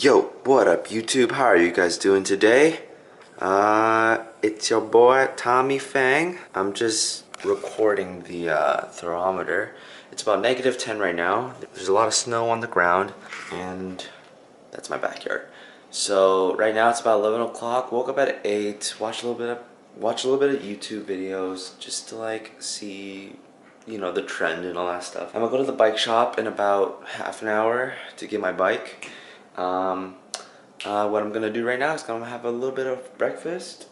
Yo, what up YouTube? How are you guys doing today? It's your boy Tommy Fang. I'm just recording the thermometer. It's about -10 right now. There's a lot of snow on the ground and that's my backyard. So right now it's about 11 o'clock. Woke up at 8, watched a little bit of YouTube videos just to like see, you know, the trend and all that stuff. I'm gonna go to the bike shop in about half an hour to get my bike. What I'm gonna do right now is gonna have a little bit of breakfast.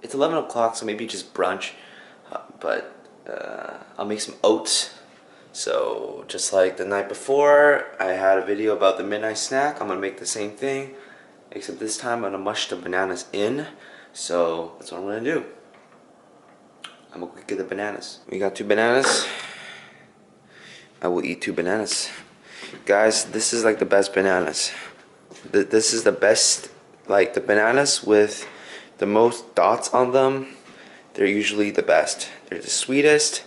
It's 11 o'clock, so maybe just brunch, but I'll make some oats. So just like the night before, I had a video about the midnight snack. I'm gonna make the same thing, except this time I'm gonna mush the bananas in. So that's what I'm gonna do. I'm gonna get the bananas. We got 2 bananas. I will eat 2 bananas. Guys, this is like the best bananas. This is the best, like the bananas with the most dots on them. They're usually the best. They're the sweetest.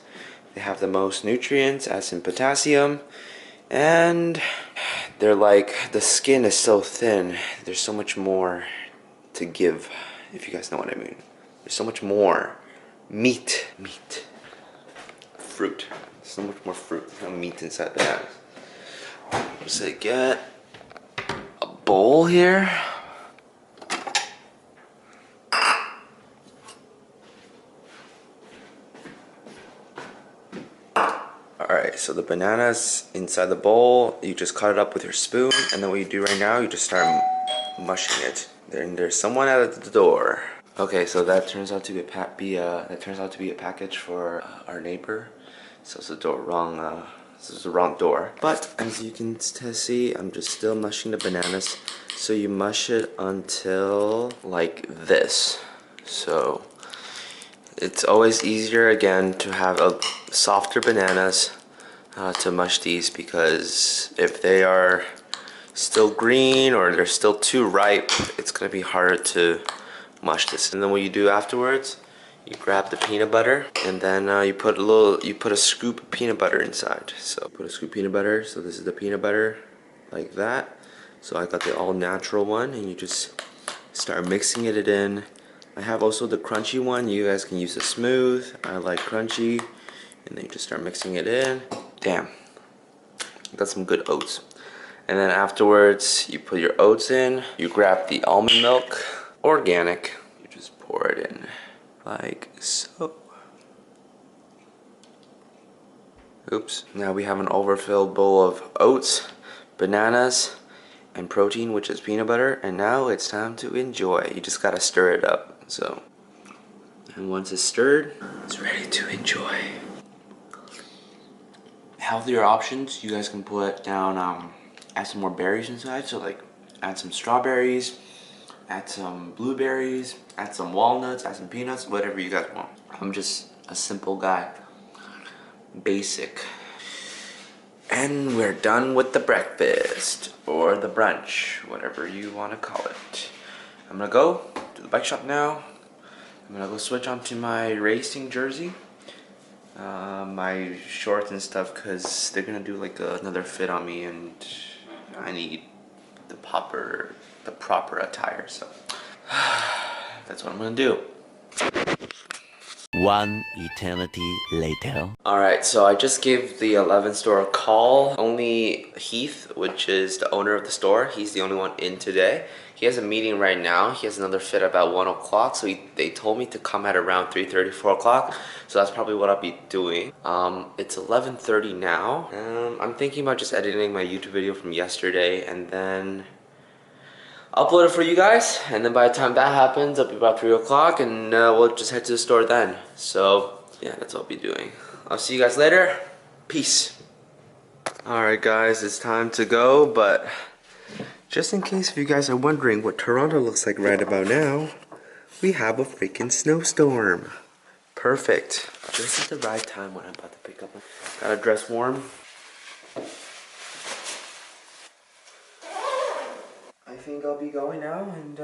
They have the most nutrients, as in potassium. And they're like, the skin is so thin. There's so much more to give, if you guys know what I mean. There's so much more meat. Fruit. So much more fruit. No meat inside bananas. So get a bowl here. Alright, so the bananas inside the bowl, you just cut it up with your spoon, and then what you do right now, you just start mushing it. Then there's someone at the door. Okay, so that turns out to be a package for our neighbor. So it's the wrong door. But as you can see, I'm just still mushing the bananas. So you mush it until like this. So it's always easier again to have a softer bananas to mush these, because if they are still green or they're still too ripe, it's gonna be harder to mush this. And then what you do afterwards, you grab the peanut butter, and then you put a scoop of peanut butter inside. So put a scoop of peanut butter. So this is the peanut butter, like that. So I got the all natural one, and you just start mixing it in. I have also the crunchy one. You guys can use the smooth. I like crunchy. And then you just start mixing it in. Damn, got some good oats. And then afterwards, you put your oats in. You grab the almond milk, organic. You just pour it in. Like so. Oops. Now we have an overfilled bowl of oats, bananas, and protein, which is peanut butter. And now it's time to enjoy. You just gotta stir it up. So, and once it's stirred, it's ready to enjoy. Healthier options, you guys can put down, add some more berries inside. So like, add some strawberries, add some blueberries, add some walnuts, add some peanuts, whatever you guys want. I'm just a simple guy. Basic. And we're done with the breakfast, or the brunch, whatever you want to call it. I'm gonna go to the bike shop now. I'm gonna go switch onto my racing jersey, my shorts and stuff, because they're gonna do like another fit on me, and I need the proper attire, so that's what I'm gonna do. One eternity later. Alright, so I just gave the 11 store a call. Only Heath, which is the owner of the store, he's the only one in today. He has a meeting right now. He has another fit about 1 o'clock, so they told me to come at around 3:30, 4 o'clock. So that's probably what I'll be doing. It's 11:30 now. I'm thinking about just editing my YouTube video from yesterday and then upload it for you guys, and then by the time that happens, it'll be about 3 o'clock, and we'll just head to the store then. So yeah, that's what I'll be doing. I'll see you guys later. Peace. Alright guys, it's time to go, but just in case if you guys are wondering what Toronto looks like right about now, we have a freaking snowstorm. Perfect. Just at the right time when I'm about to pick up. Gotta dress warm. I think I'll be going now, and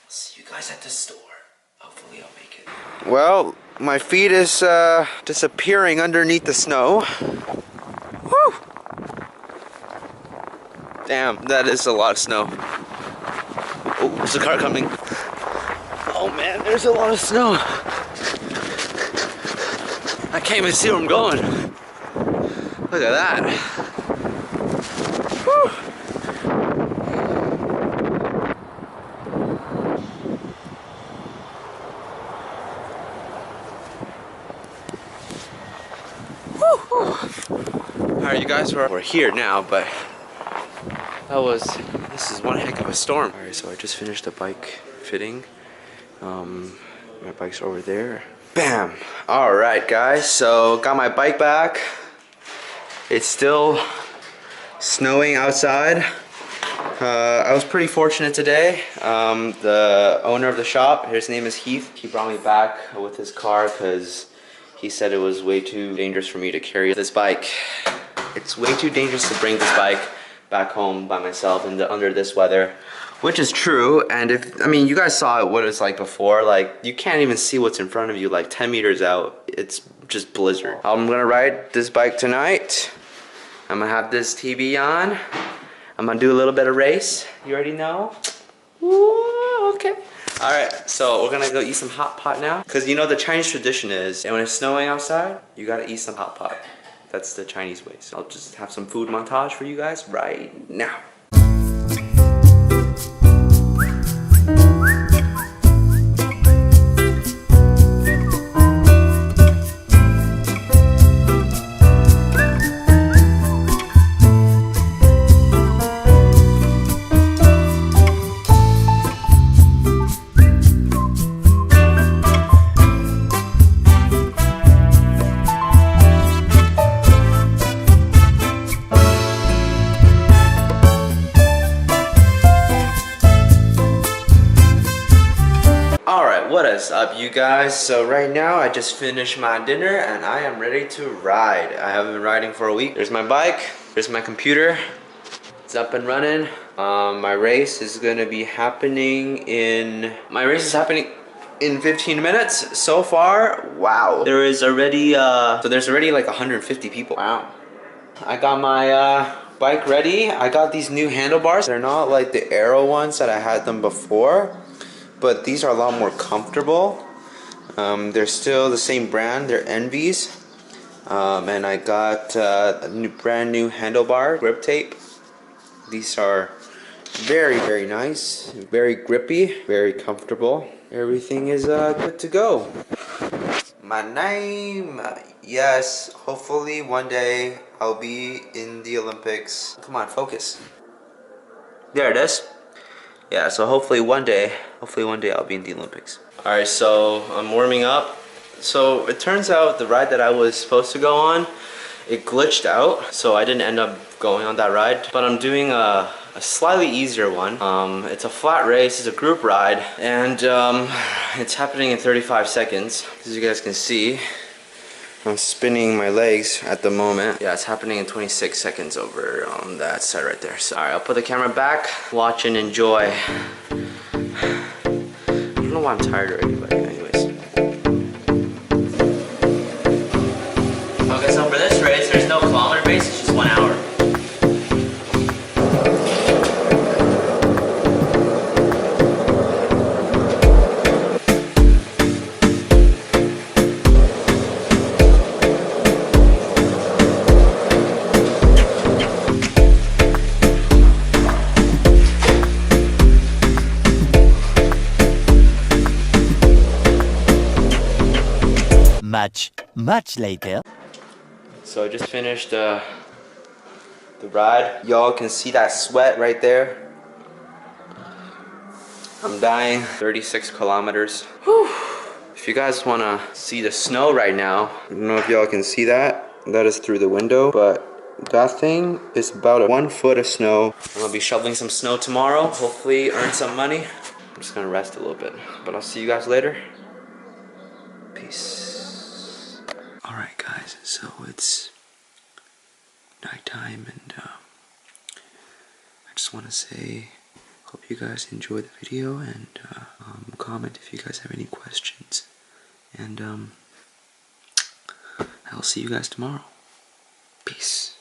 see you guys at the store. Hopefully I'll make it. Well, my feet is disappearing underneath the snow. Woo! Damn, that is a lot of snow. Oh, there's a car coming. Oh man, there's a lot of snow. I can't even see where I'm going. Look at that. Whew. Alright, you guys, we're here now, but this is one heck of a storm. Alright, so I just finished the bike fitting. My bike's over there. Bam! Alright guys, so got my bike back. It's still snowing outside. I was pretty fortunate today. The owner of the shop, his name is Heath, he brought me back with his car because he said it was way too dangerous for me to carry this bike. It's way too dangerous to bring this bike back home by myself under this weather. Which is true, and I mean, you guys saw what it's like before. Like, you can't even see what's in front of you, like 10 meters out. It's just blizzard. I'm gonna ride this bike tonight. I'm gonna have this TV on. I'm gonna do a little bit of race. You already know? Ooh, okay. Alright, so we're gonna go eat some hot pot now. Cause you know the Chinese tradition is, and when it's snowing outside, you gotta eat some hot pot. That's the Chinese way. So I'll just have some food montage for you guys right now. What is up, you guys? So right now I just finished my dinner and I am ready to ride. I haven't been riding for a week. There's my bike, there's my computer. It's up and running. My race is gonna be happening in 15 minutes. So far, wow. There's already like 150 people. Wow. I got my bike ready. I got these new handlebars. They're not like the Aero ones that I had them before, but these are a lot more comfortable. They're still the same brand, they're Envies. And I got brand new handlebar grip tape. These are very, very nice, very grippy, very comfortable. Everything is good to go. My name, yes, hopefully one day I'll be in the Olympics. Come on, focus. There it is. Yeah, so hopefully one day I'll be in the Olympics. Alright, so I'm warming up. So it turns out the ride that I was supposed to go on, it glitched out, so I didn't end up going on that ride. But I'm doing a slightly easier one. It's a flat race, it's a group ride, and it's happening in 35 seconds. As you guys can see, I'm spinning my legs at the moment. Yeah, it's happening in 26 seconds over on that side right there. So, alright, I'll put the camera back, watch and enjoy. I don't know why I'm tired already, but anyways. Okay, so for this race, there's no kilometer base, it's just 1 hour. Much later. So I just finished the ride. Y'all can see that sweat right there. I'm dying. 36 kilometers. Whew. If you guys want to see the snow right now, I don't know if y'all can see that. That is through the window, but that thing is about 1 foot of snow. I'm gonna be shoveling some snow tomorrow. Hopefully earn some money. I'm just gonna rest a little bit, but I'll see you guys later. Peace. Alright guys, so it's nighttime and I just want to say hope you guys enjoyed the video and comment if you guys have any questions, and I'll see you guys tomorrow. Peace.